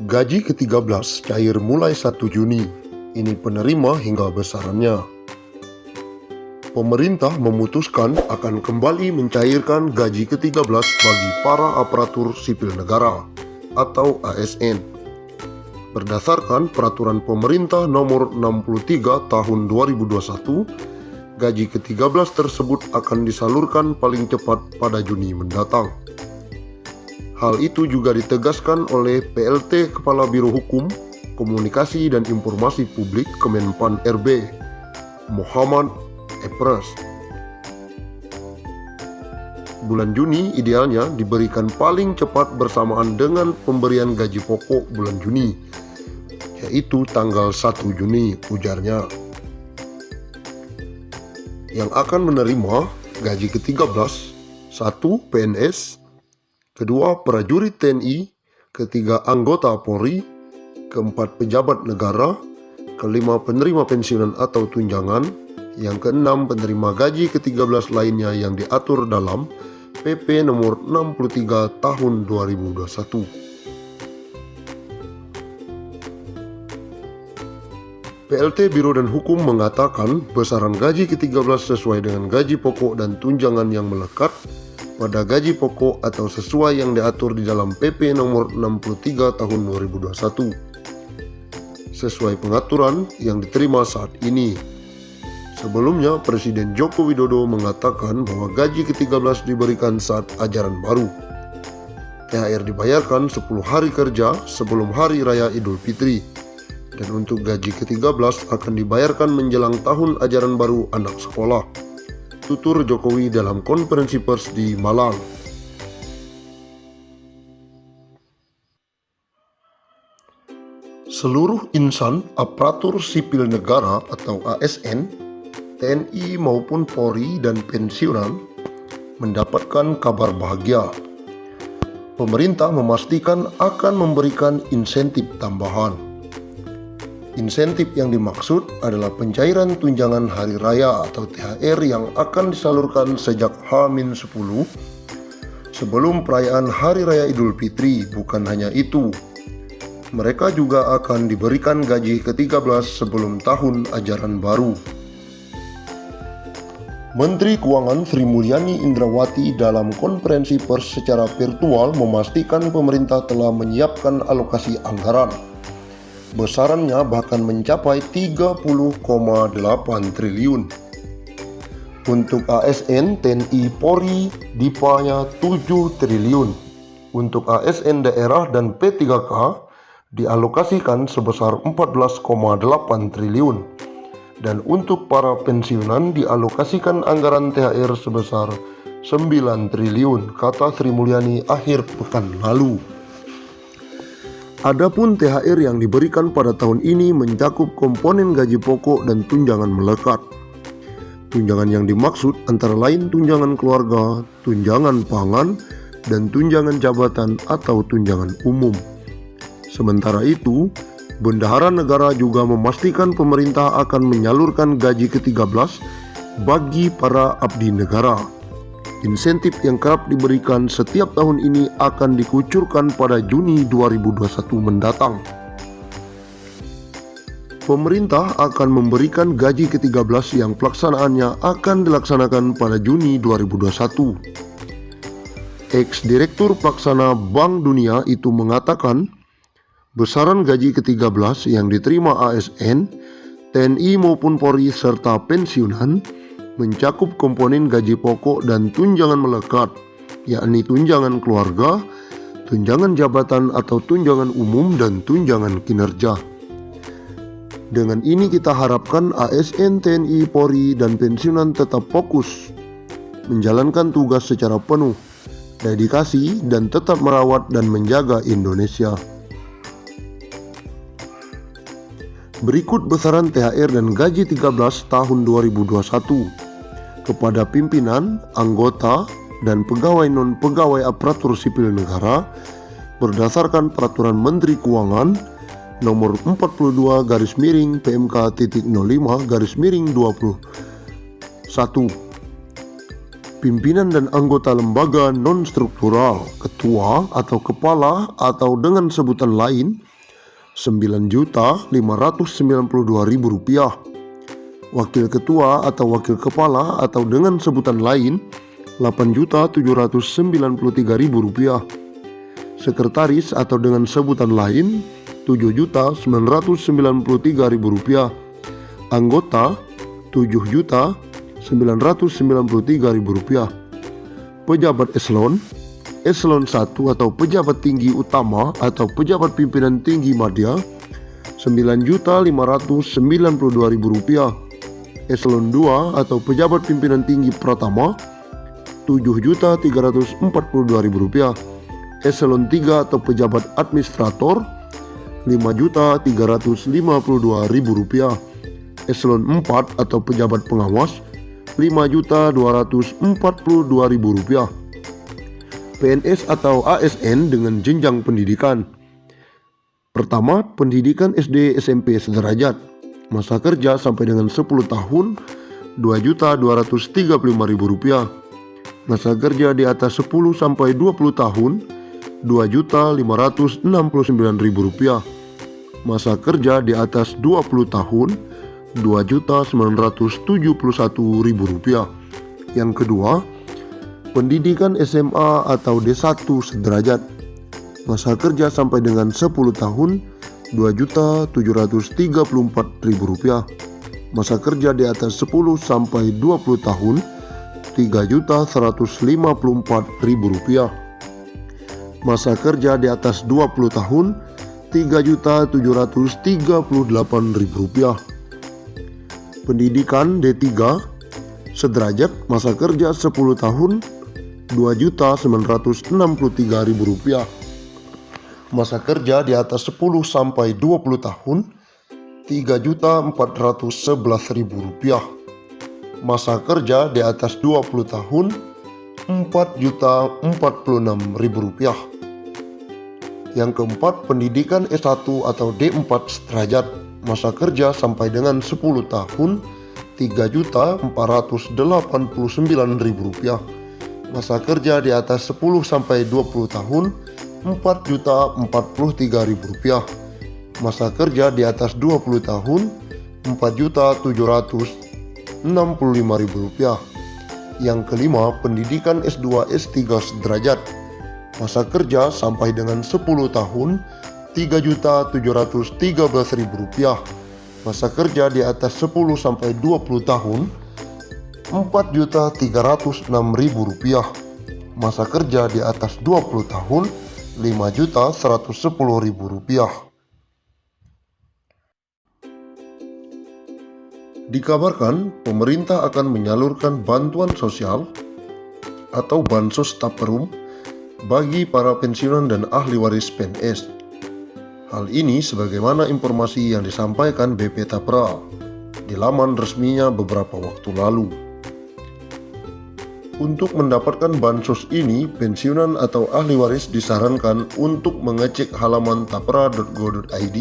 Gaji ke-13 cair mulai 1 Juni. Ini penerima hingga besarannya. Pemerintah memutuskan akan kembali mencairkan gaji ke-13 bagi para aparatur sipil negara atau ASN. Berdasarkan Peraturan Pemerintah Nomor 63 Tahun 2021, gaji ke-13 tersebut akan disalurkan paling cepat pada Juni mendatang. Hal itu juga ditegaskan oleh PLT Kepala Biro Hukum, Komunikasi dan Informasi Publik Kemenpan RB, Muhammad Epres. Bulan Juni idealnya diberikan paling cepat bersamaan dengan pemberian gaji pokok bulan Juni, yaitu tanggal 1 Juni, ujarnya. Yang akan menerima gaji ke-13, 1. PNS, kedua prajurit TNI, ketiga anggota Polri, keempat pejabat negara, kelima penerima pensiunan atau tunjangan, yang keenam penerima gaji ke-13 lainnya yang diatur dalam PP nomor 63 tahun 2021. PLT Biro dan Hukum mengatakan besaran gaji ke-13 sesuai dengan gaji pokok dan tunjangan yang melekat pada gaji pokok atau sesuai yang diatur di dalam PP nomor 63 tahun 2021 sesuai pengaturan yang diterima saat ini. Sebelumnya, Presiden Joko Widodo mengatakan bahwa gaji ke-13 diberikan saat ajaran baru. THR dibayarkan 10 hari kerja sebelum Hari Raya Idul Fitri, dan untuk gaji ke-13 akan dibayarkan menjelang tahun ajaran baru anak sekolah, tutur Jokowi dalam konferensi pers di Malang. Seluruh insan aparatur sipil negara atau ASN, TNI maupun Polri dan pensiunan mendapatkan kabar bahagia. Pemerintah memastikan akan memberikan insentif tambahan. Insentif yang dimaksud adalah pencairan tunjangan hari raya atau THR yang akan disalurkan sejak H-10 sebelum perayaan Hari Raya Idul Fitri. Bukan hanya itu, mereka juga akan diberikan gaji ke-13 sebelum tahun ajaran baru. Menteri Keuangan Sri Mulyani Indrawati dalam konferensi pers secara virtual memastikan pemerintah telah menyiapkan alokasi anggaran. Besarannya bahkan mencapai 30,8 triliun. Untuk ASN, TNI, Polri, DIPA-nya 7 triliun. Untuk ASN daerah dan P3K dialokasikan sebesar 14,8 triliun. Dan untuk para pensiunan dialokasikan anggaran THR sebesar 9 triliun, kata Sri Mulyani akhir pekan lalu. Adapun THR yang diberikan pada tahun ini mencakup komponen gaji pokok dan tunjangan melekat. Tunjangan yang dimaksud antara lain tunjangan keluarga, tunjangan pangan, dan tunjangan jabatan atau tunjangan umum. Sementara itu, Bendahara Negara juga memastikan pemerintah akan menyalurkan gaji ke-13 bagi para abdi negara. Insentif yang kerap diberikan setiap tahun ini akan dikucurkan pada Juni 2021 mendatang. Pemerintah akan memberikan gaji ke-13 yang pelaksanaannya akan dilaksanakan pada Juni 2021. Ex-Direktur Pelaksana Bank Dunia itu mengatakan, besaran gaji ke-13 yang diterima ASN, TNI maupun Polri serta pensiunan mencakup komponen gaji pokok dan tunjangan melekat, yakni tunjangan keluarga, tunjangan jabatan atau tunjangan umum, dan tunjangan kinerja. Dengan ini kita harapkan ASN, TNI, Polri, dan pensiunan tetap fokus menjalankan tugas secara penuh, dedikasi, dan tetap merawat dan menjaga Indonesia. Berikut besaran THR dan gaji 13 tahun 2021 kepada pimpinan, anggota, dan pegawai non-pegawai aparatur sipil negara berdasarkan Peraturan Menteri Keuangan Nomor 42-PMK.05-21. Pimpinan dan anggota lembaga non-struktural, ketua atau kepala atau dengan sebutan lain Rp9.592.000. Wakil Ketua atau Wakil Kepala atau dengan sebutan lain Rp8.793.000. Sekretaris atau dengan sebutan lain Rp7.993.000. Anggota Rp7.993.000. Pejabat eselon 1 atau pejabat tinggi utama atau pejabat pimpinan tinggi madya Rp9.592.000. Eselon 2 atau pejabat pimpinan tinggi pratama Rp7.342.000. Eselon 3 atau pejabat administrator Rp5.352.000. Eselon 4 atau pejabat pengawas Rp5.242.000. PNS atau ASN dengan jenjang pendidikan. Pertama, pendidikan SD SMP sederajat. Masa kerja sampai dengan 10 tahun Rp2.235.000. Masa kerja di atas 10 sampai 20 tahun Rp2.569.000. Masa kerja di atas 20 tahun Rp2.971.000. Yang kedua, pendidikan SMA atau D1 sederajat. Masa kerja sampai dengan 10 tahun Rp2.734.000. Masa kerja di atas 10 sampai 20 tahun Rp3.154.000. Masa kerja di atas 20 tahun Rp3.738.000. Pendidikan D3 sederajat. Masa kerja 10 tahun Rp2.963.000. Masa kerja di atas 10 sampai 20 tahun Rp3.411.000. Masa kerja di atas 20 tahun Rp4.046.000. Yang keempat, pendidikan S1 atau D4 sederajat. Masa kerja sampai dengan 10 tahun Rp3.489.000. Masa kerja di atas 10 sampai 20 tahun Rp4.043.000. Masa kerja di atas 20 tahun Rp4.765.000. Yang kelima, pendidikan S2 S3 sederajat. Masa kerja sampai dengan 10 tahun Rp3.713.000. Masa kerja di atas 10 sampai 20 tahun Rp4.306.000. Masa kerja di atas 20 tahun Rp5.110.000. Dikabarkan pemerintah akan menyalurkan bantuan sosial atau bansos taperum bagi para pensiunan dan ahli waris PNS. Hal ini sebagaimana informasi yang disampaikan BP Tapra di laman resminya beberapa waktu lalu. Untuk mendapatkan bansos ini, pensiunan atau ahli waris disarankan untuk mengecek halaman tapra.go.id.